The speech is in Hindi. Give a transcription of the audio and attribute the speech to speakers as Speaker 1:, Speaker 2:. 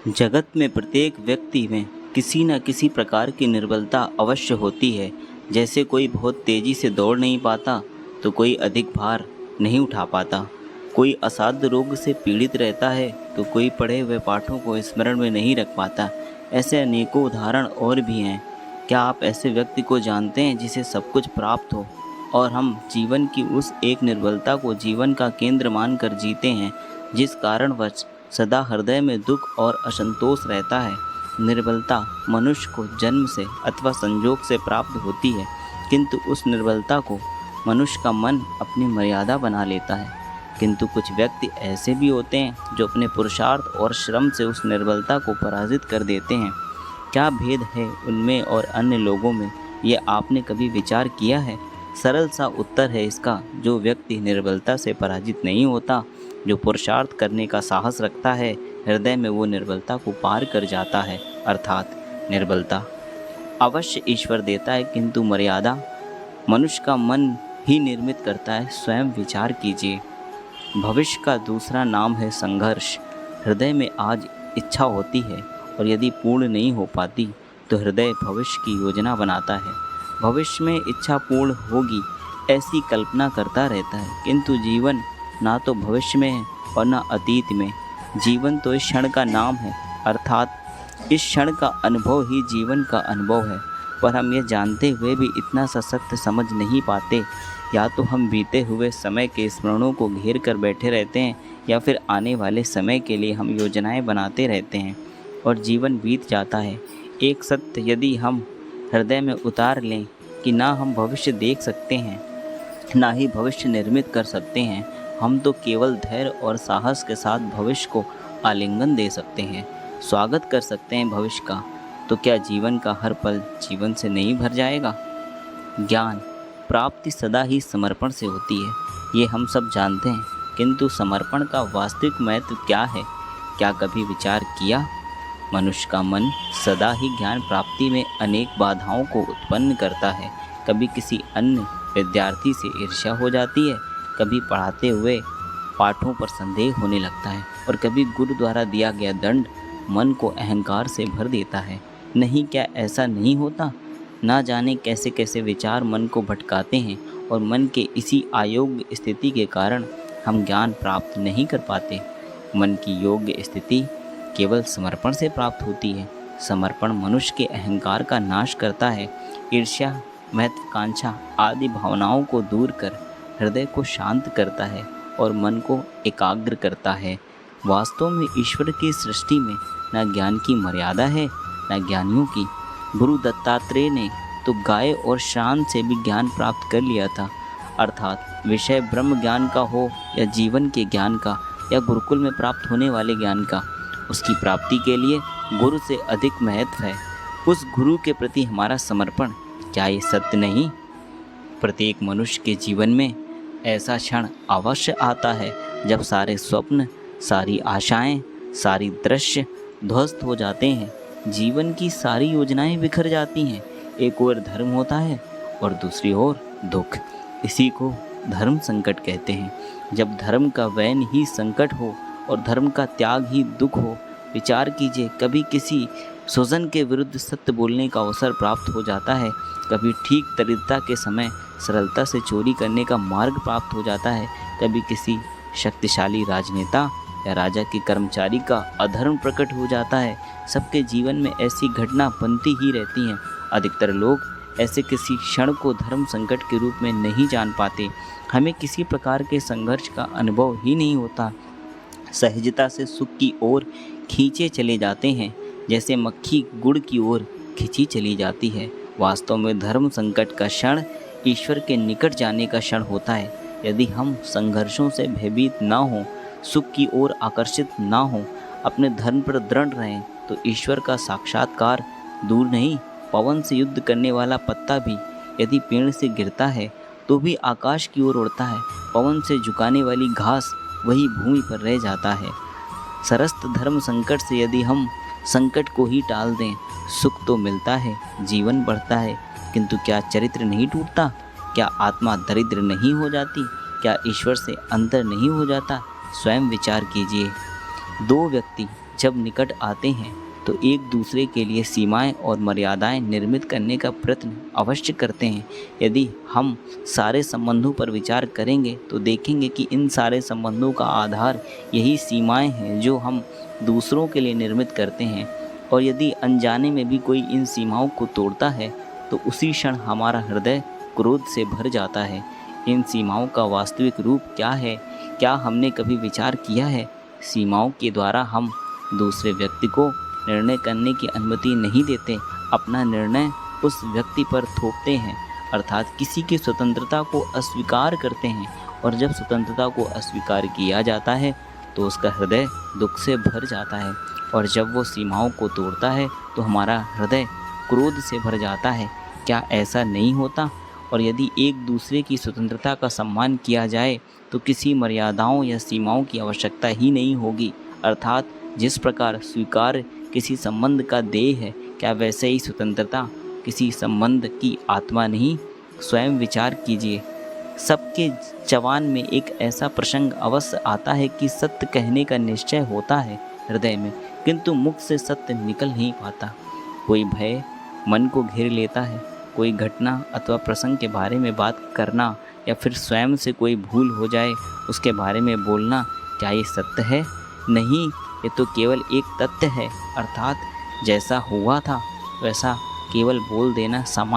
Speaker 1: जगत में प्रत्येक व्यक्ति में किसी न किसी प्रकार की निर्बलता अवश्य होती है। जैसे कोई बहुत तेज़ी से दौड़ नहीं पाता तो कोई अधिक भार नहीं उठा पाता, कोई असाध्य रोग से पीड़ित रहता है तो कोई पढ़े हुए पाठों को स्मरण में नहीं रख पाता। ऐसे अनेकों उदाहरण और भी हैं। क्या आप ऐसे व्यक्ति को जानते हैं जिसे सब कुछ प्राप्त हो और हम जीवन की उस एक निर्बलता को जीवन का केंद्र मानकर जीते हैं, जिस कारणवश सदा हृदय में दुख और असंतोष रहता है। निर्बलता मनुष्य को जन्म से अथवा संजोग से प्राप्त होती है, किंतु उस निर्बलता को मनुष्य का मन अपनी मर्यादा बना लेता है। किंतु कुछ व्यक्ति ऐसे भी होते हैं जो अपने पुरुषार्थ और श्रम से उस निर्बलता को पराजित कर देते हैं। क्या भेद है उनमें और अन्य लोगों में, ये आपने कभी विचार किया है? सरल सा उत्तर है इसका, जो व्यक्ति निर्बलता से पराजित नहीं होता, जो पुरुषार्थ करने का साहस रखता है, हृदय में वो निर्बलता को पार कर जाता है। अर्थात निर्बलता अवश्य ईश्वर देता है, किंतु मर्यादा मनुष्य का मन ही निर्मित करता है। स्वयं विचार कीजिए। भविष्य का दूसरा नाम है संघर्ष। हृदय में आज इच्छा होती है और यदि पूर्ण नहीं हो पाती तो हृदय भविष्य की योजना बनाता है। भविष्य में इच्छा पूर्ण होगी ऐसी कल्पना करता रहता है, किंतु जीवन ना तो भविष्य में है और ना अतीत में। जीवन तो इस क्षण का नाम है, अर्थात इस क्षण का अनुभव ही जीवन का अनुभव है। पर हम ये जानते हुए भी इतना सशक्त समझ नहीं पाते। या तो हम बीते हुए समय के स्मरणों को घेर कर बैठे रहते हैं, या फिर आने वाले समय के लिए हम योजनाएं बनाते रहते हैं और जीवन बीत जाता है। एक सत्य यदि हम हृदय में उतार लें कि ना हम भविष्य देख सकते हैं, ना ही भविष्य निर्मित कर सकते हैं, हम तो केवल धैर्य और साहस के साथ भविष्य को आलिंगन दे सकते हैं, स्वागत कर सकते हैं भविष्य का। तो क्या जीवन का हर पल जीवन से नहीं भर जाएगा? ज्ञान प्राप्ति सदा ही समर्पण से होती है, ये हम सब जानते हैं, किंतु समर्पण का वास्तविक महत्व क्या है? क्या कभी विचार किया? मनुष्य का मन सदा ही ज्ञान प्राप्ति में अनेक बाधाओं को उत्पन्न करता है। कभी किसी अन्य विद्यार्थी से ईर्ष्या हो जाती है, कभी पढ़ाते हुए पाठों पर संदेह होने लगता है, और कभी गुरु द्वारा दिया गया दंड मन को अहंकार से भर देता है। नहीं, क्या ऐसा नहीं होता? ना जाने कैसे कैसे विचार मन को भटकाते हैं, और मन के इसी अयोग्य स्थिति के कारण हम ज्ञान प्राप्त नहीं कर पाते। मन की योग्य स्थिति केवल समर्पण से प्राप्त होती है। समर्पण मनुष्य के अहंकार का नाश करता है, ईर्ष्या, महत्वाकांक्षा आदि भावनाओं को दूर कर हृदय को शांत करता है और मन को एकाग्र करता है। वास्तव में ईश्वर की सृष्टि में न ज्ञान की मर्यादा है, न ज्ञानियों की। गुरु दत्तात्रेय ने तो गाय और शान से भी ज्ञान प्राप्त कर लिया था। अर्थात विषय ब्रह्म ज्ञान का हो या जीवन के ज्ञान का या गुरुकुल में प्राप्त होने वाले ज्ञान का, उसकी प्राप्ति के लिए गुरु से अधिक महत्व है उस गुरु के प्रति हमारा समर्पण। क्या ये सत्य नहीं? प्रत्येक मनुष्य के जीवन में ऐसा क्षण अवश्य आता है जब सारे स्वप्न, सारी आशाएं, सारी दृश्य ध्वस्त हो जाते हैं, जीवन की सारी योजनाएं बिखर जाती हैं। एक ओर धर्म होता है और दूसरी ओर दुख। इसी को धर्म संकट कहते हैं। जब धर्म का वैन ही संकट हो और धर्म का त्याग ही दुख हो। विचार कीजिए, कभी किसी स्वजन के विरुद्ध सत्य बोलने का अवसर प्राप्त हो जाता है, कभी ठीक दरिद्रता के समय सरलता से चोरी करने का मार्ग प्राप्त हो जाता है, कभी किसी शक्तिशाली राजनेता या राजा के कर्मचारी का अधर्म प्रकट हो जाता है। सबके जीवन में ऐसी घटना बनती ही रहती हैं। अधिकतर लोग ऐसे किसी क्षण को धर्म संकट के रूप में नहीं जान पाते। हमें किसी प्रकार के संघर्ष का अनुभव ही नहीं होता। सहजता से सुख की ओर खींचे चले जाते हैं, जैसे मक्खी गुड़ की ओर खींची चली जाती है। वास्तव में धर्म संकट का क्षण ईश्वर के निकट जाने का क्षण होता है। यदि हम संघर्षों से भयभीत ना हों, सुख की ओर आकर्षित ना हों, अपने धर्म पर दृढ़ रहें, तो ईश्वर का साक्षात्कार दूर नहीं। पवन से युद्ध करने वाला पत्ता भी यदि पेड़ से गिरता है तो भी आकाश की ओर उड़ता है। पवन से झुकाने वाली घास वही भूमि पर रह जाता है। सरस्त धर्म संकट से यदि हम संकट को ही टाल दें, सुख तो मिलता है, जीवन बढ़ता है, किंतु क्या चरित्र नहीं टूटता? क्या आत्मा दरिद्र नहीं हो जाती? क्या ईश्वर से अंतर नहीं हो जाता? स्वयं विचार कीजिए। दो व्यक्ति जब निकट आते हैं तो एक दूसरे के लिए सीमाएं और मर्यादाएं निर्मित करने का प्रयत्न अवश्य करते हैं। यदि हम सारे संबंधों पर विचार करेंगे तो देखेंगे कि इन सारे संबंधों का आधार यही सीमाएं हैं जो हम दूसरों के लिए निर्मित करते हैं। और यदि अनजाने में भी कोई इन सीमाओं को तोड़ता है तो उसी क्षण हमारा हृदय क्रोध से भर जाता है। इन सीमाओं का वास्तविक रूप क्या है, क्या हमने कभी विचार किया है? सीमाओं के द्वारा हम दूसरे व्यक्ति को निर्णय करने की अनुमति नहीं देते, अपना निर्णय उस व्यक्ति पर थोपते हैं, अर्थात किसी की स्वतंत्रता को अस्वीकार करते हैं। और जब स्वतंत्रता को अस्वीकार किया जाता है तो उसका हृदय दुख से भर जाता है, और जब वो सीमाओं को तोड़ता है तो हमारा हृदय क्रोध से भर जाता है। क्या ऐसा नहीं होता? और यदि एक दूसरे की स्वतंत्रता का सम्मान किया जाए तो किसी मर्यादाओं या सीमाओं की आवश्यकता ही नहीं होगी, अर्थात जिस प्रकार स्वीकार किसी संबंध का ध्येय है, क्या वैसे ही स्वतंत्रता किसी संबंध की आत्मा नहीं? स्वयं विचार कीजिए। सबके जवान में एक ऐसा प्रसंग अवश्य आता है कि सत्य कहने का निश्चय होता है हृदय में, किंतु मुख से सत्य निकल नहीं पाता। कोई भय मन को घेर लेता है, कोई घटना अथवा प्रसंग के बारे में बात करना या फिर स्वयं से कोई भूल हो जाए उसके बारे में बोलना, क्या ये सत्य है? नहीं, ये तो केवल एक तथ्य है, अर्थात जैसा हुआ था वैसा केवल बोल देना सामान्य